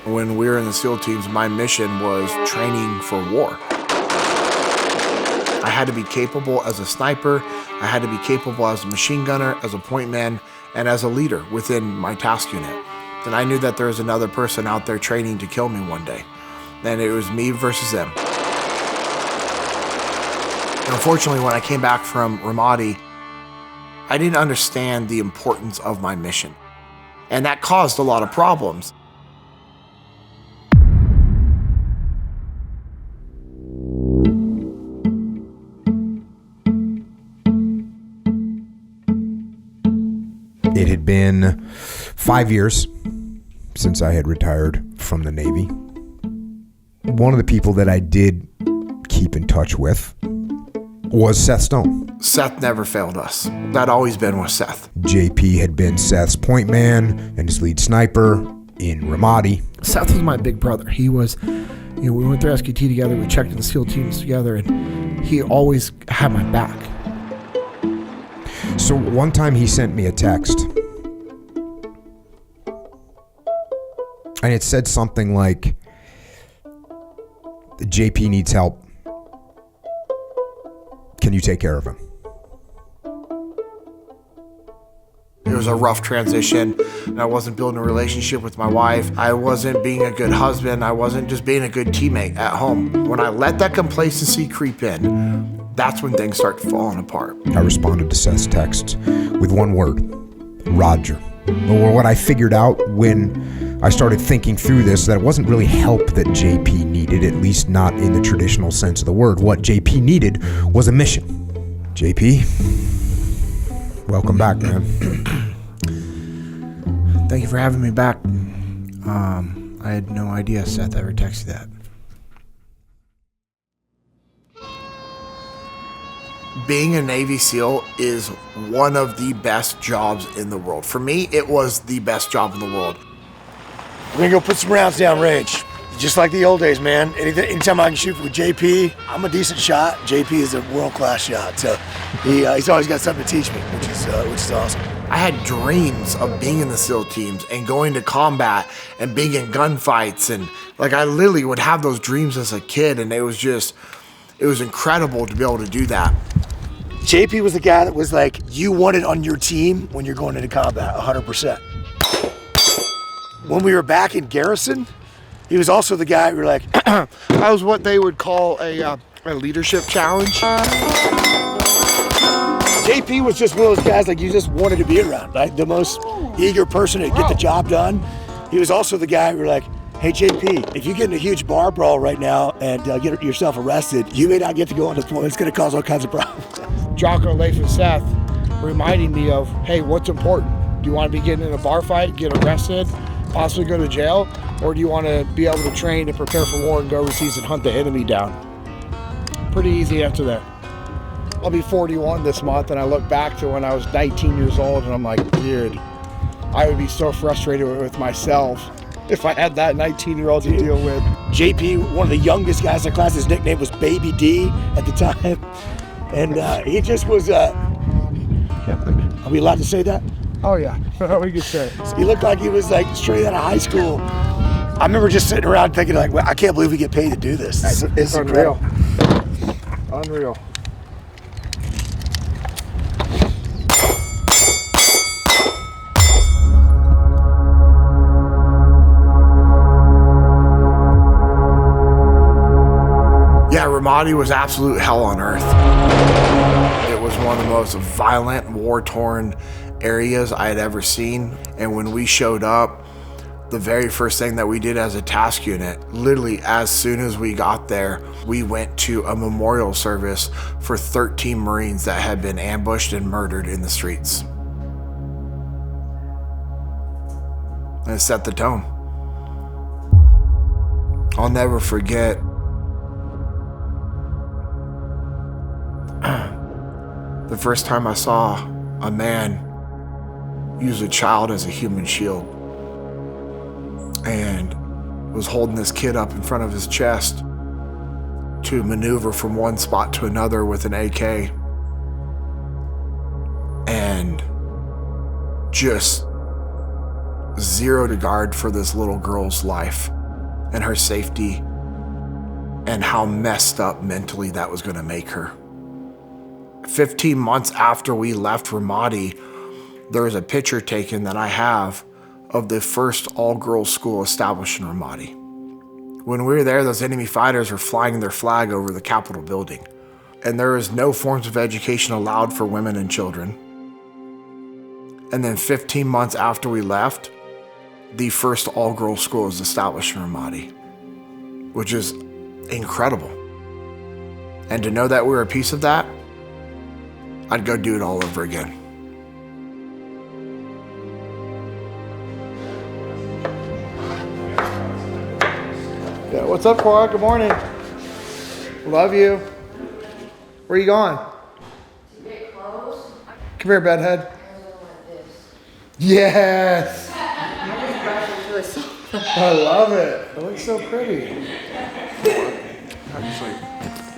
When we were in the SEAL teams, my mission was training for war. I had to be capable as a sniper. I had to be capable as a machine gunner, as a point man, and as a leader within my task unit. And I knew that there was another person out there training to kill me one day. And it was me versus them. Unfortunately, when I came back from Ramadi, I didn't understand the importance of my mission. And that caused a lot of problems. It had been 5 years since I had retired from the Navy. One of the people that I did keep in touch with was Seth Stone. Seth never failed us. That always been with Seth. J.P. had been Seth's point man and his lead sniper in Ramadi. Seth was my big brother. He was, we went through SKT together, we checked in the SEAL teams together, and he always had my back. So one time he sent me a text, and it said something like, JP needs help. Can you take care of him? It was a rough transition. I wasn't building a relationship with my wife. I wasn't being a good husband. I wasn't just being a good teammate at home. When I let that complacency creep in, that's when things start falling apart. I responded to Seth's text with one word, Roger. Or what I figured out when I started thinking through this, that it wasn't really help that JP needed, at least not in the traditional sense of the word. What JP needed was a mission. JP, welcome back, man. Thank you for having me back. I had no idea Seth ever texted that. Being a Navy SEAL is one of the best jobs in the world. For me, it was the best job in the world. We're gonna go put some rounds down range. Just like the old days, man. Anytime I can shoot with JP, I'm a decent shot. JP is a world-class shot, so he's always got something to teach me, which is awesome. I had dreams of being in the SEAL teams and going to combat and being in gunfights, and I literally would have those dreams as a kid, and it was incredible to be able to do that. JP was the guy that was like, you want it on your team when you're going into combat, 100%. When we were back in garrison, he was also the guy who were like, that was what they would call a leadership challenge. JP was just one of those guys like you just wanted to be around, right? The most eager person to get the job done. He was also the guy who were like, hey JP, if you get in a huge bar brawl right now and get yourself arrested, you may not get to go on deployment. It's gonna cause all kinds of problems. Jocko, Leif, and Seth reminding me of, hey, what's important? Do you want to be getting in a bar fight, get arrested, possibly go to jail? Or do you want to be able to train and prepare for war and go overseas and hunt the enemy down? Pretty easy answer there. I'll be 41 this month, and I look back to when I was 19 years old, and I'm like, dude, I would be so frustrated with myself if I had that 19-year-old to deal with. JP, one of the youngest guys in the class, his nickname was Baby D at the time. And he just was, are we allowed to say that? Oh yeah, we could say it. He looked like he was like straight out of high school. I remember just sitting around thinking like, well, I can't believe we get paid to do this. It's unreal. Unreal. Yeah, Ramadi was absolute hell on earth. It was one of the most violent, war-torn areas I had ever seen. And when we showed up, the very first thing that we did as a task unit, literally as soon as we got there, we went to a memorial service for 13 Marines that had been ambushed and murdered in the streets. And it set the tone. I'll never forget the first time I saw a man use a child as a human shield and was holding this kid up in front of his chest to maneuver from one spot to another with an AK, and just zero regard for this little girl's life and her safety and how messed up mentally that was going to make her. 15 months after we left Ramadi, there was a picture taken that I have of the first all-girls school established in Ramadi. When we were there, those enemy fighters were flying their flag over the Capitol building, and there was no forms of education allowed for women and children. And then 15 months after we left, the first all-girls school was established in Ramadi, which is incredible. And to know that we were a piece of that, I'd go do it all over again. Yeah, what's up, Cora? Good morning. Love you. Where are you going? To get clothes. Come here, bedhead. Like this. Yes. This brush is really soft. I love it. It looks so pretty. How do you sleep?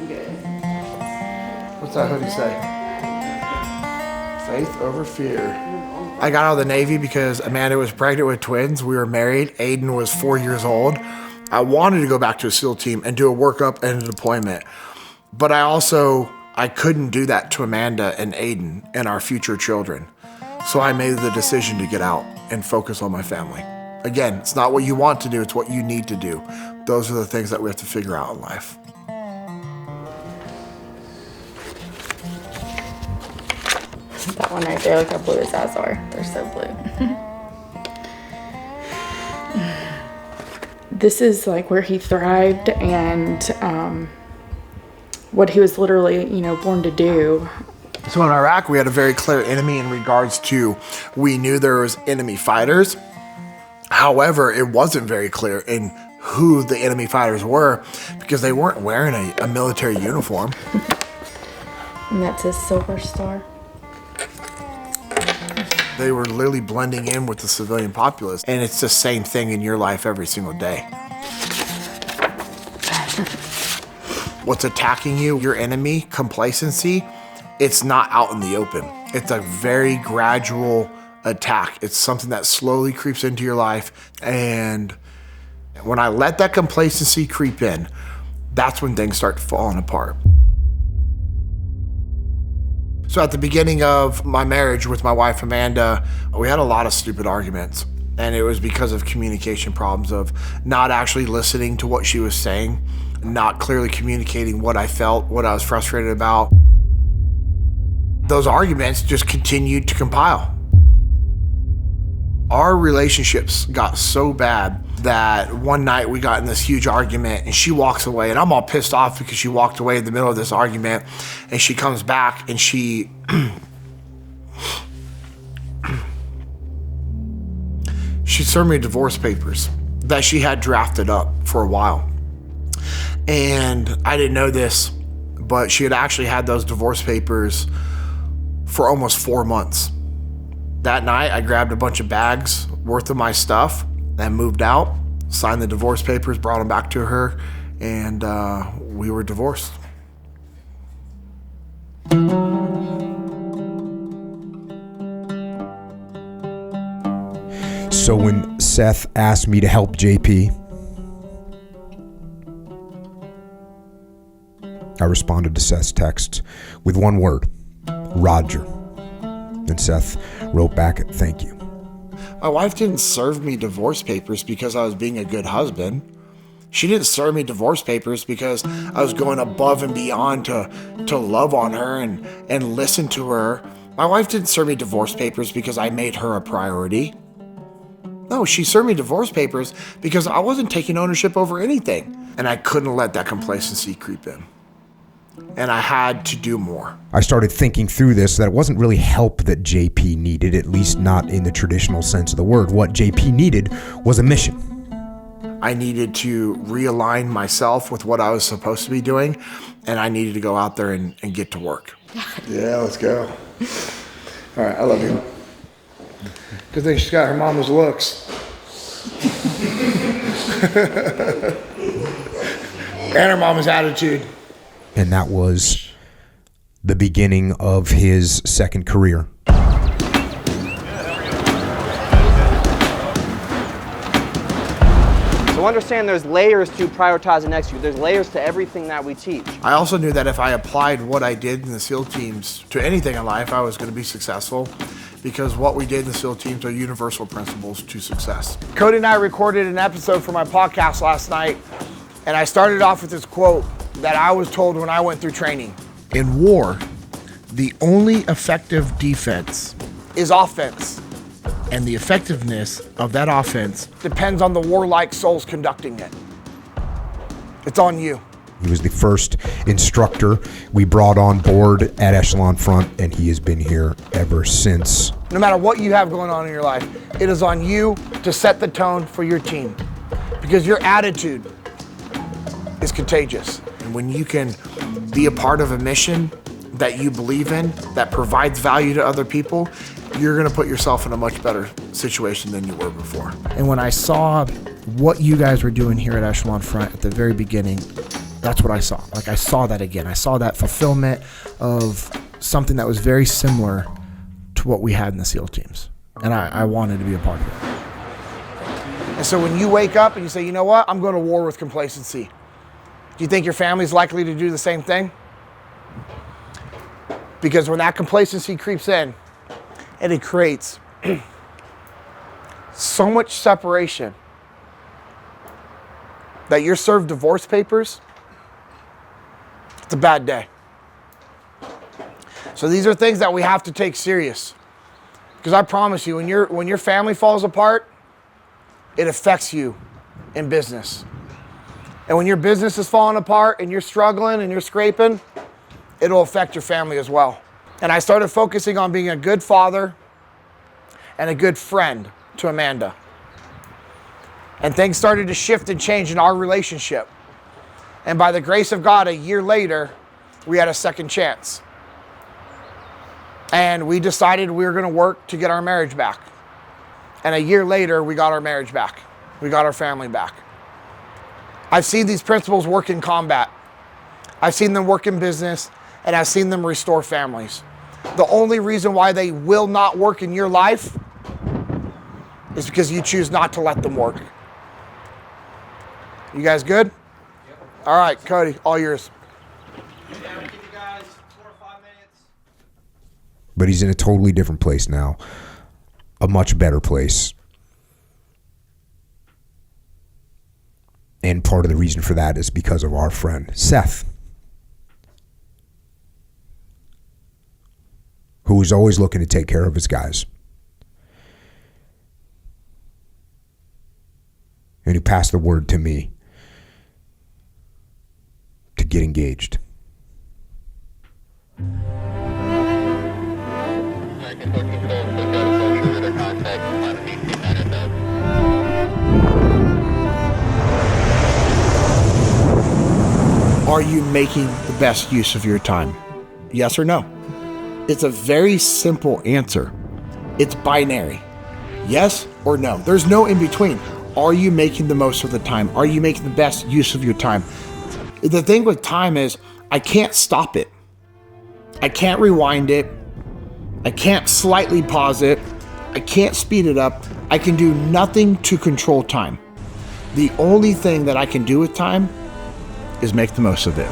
Good. What's that hoodie say? Faith over fear. I got out of the Navy because Amanda was pregnant with twins. We were married. Aiden was 4 years old. I wanted to go back to a SEAL team and do a workup and a deployment. But I couldn't do that to Amanda and Aiden and our future children. So I made the decision to get out and focus on my family. Again, it's not what you want to do, it's what you need to do. Those are the things that we have to figure out in life. That one right there, look how blue his eyes are. They're so blue. This is like where he thrived and what he was literally, born to do. So in Iraq, we had a very clear enemy in regards to, we knew there was enemy fighters. However, it wasn't very clear in who the enemy fighters were because they weren't wearing a military uniform. And that's his silver star. They were literally blending in with the civilian populace. And it's the same thing in your life every single day. What's attacking you, your enemy, complacency, it's not out in the open. It's a very gradual attack. It's something that slowly creeps into your life. And when I let that complacency creep in, that's when things start falling apart. So at the beginning of my marriage with my wife, Amanda, we had a lot of stupid arguments. And it was because of communication problems, of not actually listening to what she was saying, not clearly communicating what I felt, what I was frustrated about. Those arguments just continued to compile. Our relationships got so bad that one night we got in this huge argument and she walks away and I'm all pissed off because she walked away in the middle of this argument, and she comes back and she served me divorce papers that she had drafted up for a while. And I didn't know this, but she had actually had those divorce papers for almost 4 months. That night, I grabbed a bunch of bags worth of my stuff and moved out, signed the divorce papers, brought them back to her, and we were divorced. So when Seth asked me to help JP, I responded to Seth's text with one word: Roger. And Seth wrote back, "Thank you." My wife didn't serve me divorce papers because I was being a good husband. She didn't serve me divorce papers because I was going above and beyond to love on her and listen to her. My wife didn't serve me divorce papers because I made her a priority. No, she served me divorce papers because I wasn't taking ownership over anything. And I couldn't let that complacency creep in. And I had to do more. I started thinking through this, that it wasn't really help that JP needed, at least not in the traditional sense of the word. What JP needed was a mission. I needed to realign myself with what I was supposed to be doing, and I needed to go out there and get to work. Yeah, let's go. All right, I love you. Good thing she's got her mama's looks. And her mama's attitude. And that was the beginning of his second career. So understand there's layers to prioritizing execute. There's layers to everything that we teach. I also knew that if I applied what I did in the SEAL teams to anything in life, I was going to be successful, because what we did in the SEAL teams are universal principles to success. Cody and I recorded an episode for my podcast last night, and I started off with this quote that I was told when I went through training. In war, the only effective defense is offense, and the effectiveness of that offense depends on the warlike souls conducting it. It's on you. He was the first instructor we brought on board at Echelon Front, and he has been here ever since. No matter what you have going on in your life, it is on you to set the tone for your team, because your attitude is contagious. And when you can be a part of a mission that you believe in, that provides value to other people, you're gonna put yourself in a much better situation than you were before. And when I saw what you guys were doing here at Echelon Front at the very beginning, that's what I saw. Like, I saw that again. I saw that fulfillment of something that was very similar to what we had in the SEAL teams. And I wanted to be a part of it. And so when you wake up and you say, you know what, I'm going to war with complacency, do you think your family's likely to do the same thing? Because when that complacency creeps in, and it creates so much separation that you're served divorce papers, it's a bad day. So these are things that we have to take serious. Because I promise you, when your family falls apart, it affects you in business. And when your business is falling apart and you're struggling and you're scraping, it'll affect your family as well. And I started focusing on being a good father and a good friend to Amanda. And things started to shift and change in our relationship. And by the grace of God, a year later, we had a second chance. And we decided we were going to work to get our marriage back. And a year later, we got our marriage back. We got our family back. I've seen these principles work in combat. I've seen them work in business, and I've seen them restore families. The only reason why they will not work in your life is because you choose not to let them work. You guys good? Yep. All right, Cody, all yours. Yeah, we'll give you guys 4 to 5 minutes. But he's in a totally different place now. A much better place. And part of the reason for that is because of our friend, Seth, who is always looking to take care of his guys. And who passed the word to me to get engaged. Are you making the best use of your time? Yes or no? It's a very simple answer. It's binary. Yes or no. There's no in between. Are you making the most of the time? Are you making the best use of your time? The thing with time is, I can't stop it. I can't rewind it. I can't slightly pause it. I can't speed it up. I can do nothing to control time. The only thing that I can do with time is make the most of it.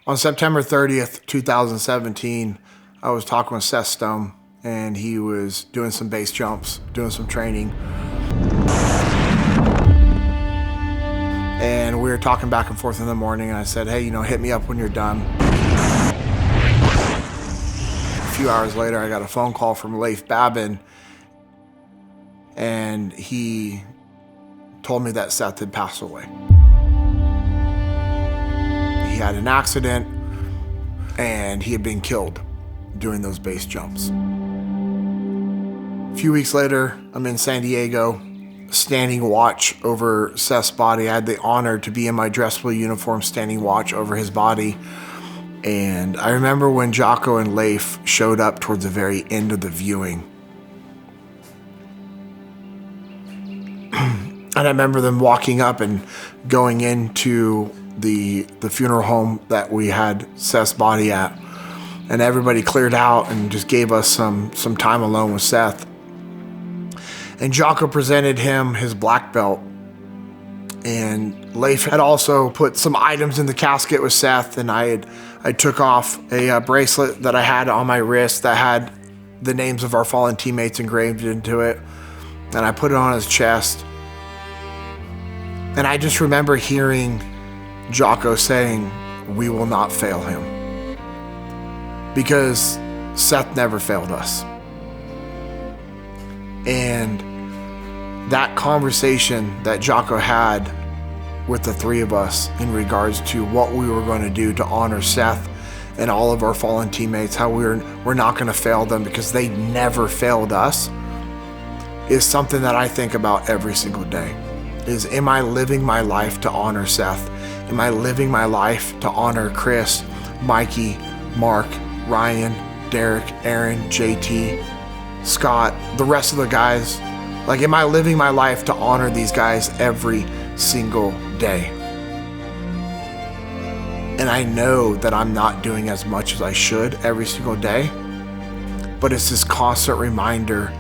On September 30th, 2017, I was talking with Seth Stone, and he was doing some base jumps, doing some training. And we were talking back and forth in the morning, and I said, hey, hit me up when you're done. A few hours later, I got a phone call from Leif Babin, and he told me that Seth had passed away. He had an accident, and he had been killed doing those base jumps. A few weeks later, I'm in San Diego, standing watch over Seth's body. I had the honor to be in my dress blue uniform, standing watch over his body. And I remember when Jocko and Leif showed up towards the very end of the viewing. And I remember them walking up and going into the funeral home that we had Seth's body at. and everybody cleared out and just gave us some time alone with Seth. And Jocko presented him his black belt. And Leif had also put some items in the casket with Seth, and I took off a bracelet that I had on my wrist that had the names of our fallen teammates engraved into it, and I put it on his chest. And I just remember hearing Jocko saying, "We will not fail him," because Seth never failed us. And that conversation that Jocko had with the three of us in regards to what we were going to do to honor Seth and all of our fallen teammates, how we're not going to fail them because they never failed us, is something that I think about every single day. Is, am I living my life to honor Seth? Am I living my life to honor Chris, Mikey, Mark, Ryan, Derek, Aaron, JT, Scott, the rest of the guys? Like, am I living my life to honor these guys every single day? And I know that I'm not doing as much as I should every single day, but it's this constant reminder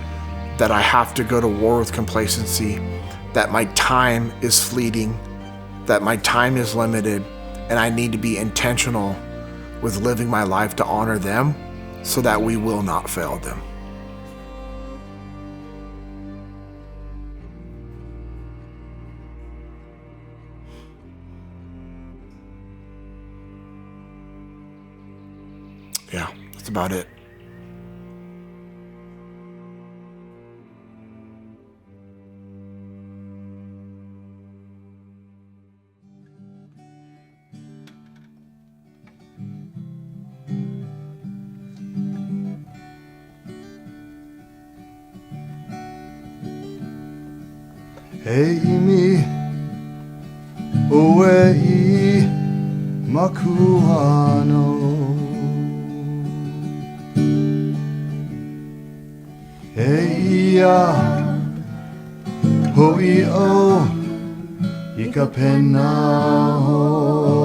that I have to go to war with complacency, that my time is fleeting, that my time is limited, and I need to be intentional with living my life to honor them so that we will not fail them. Yeah, that's about it. Hei mi oe I makuano Hei ia hoi o I ka pena ho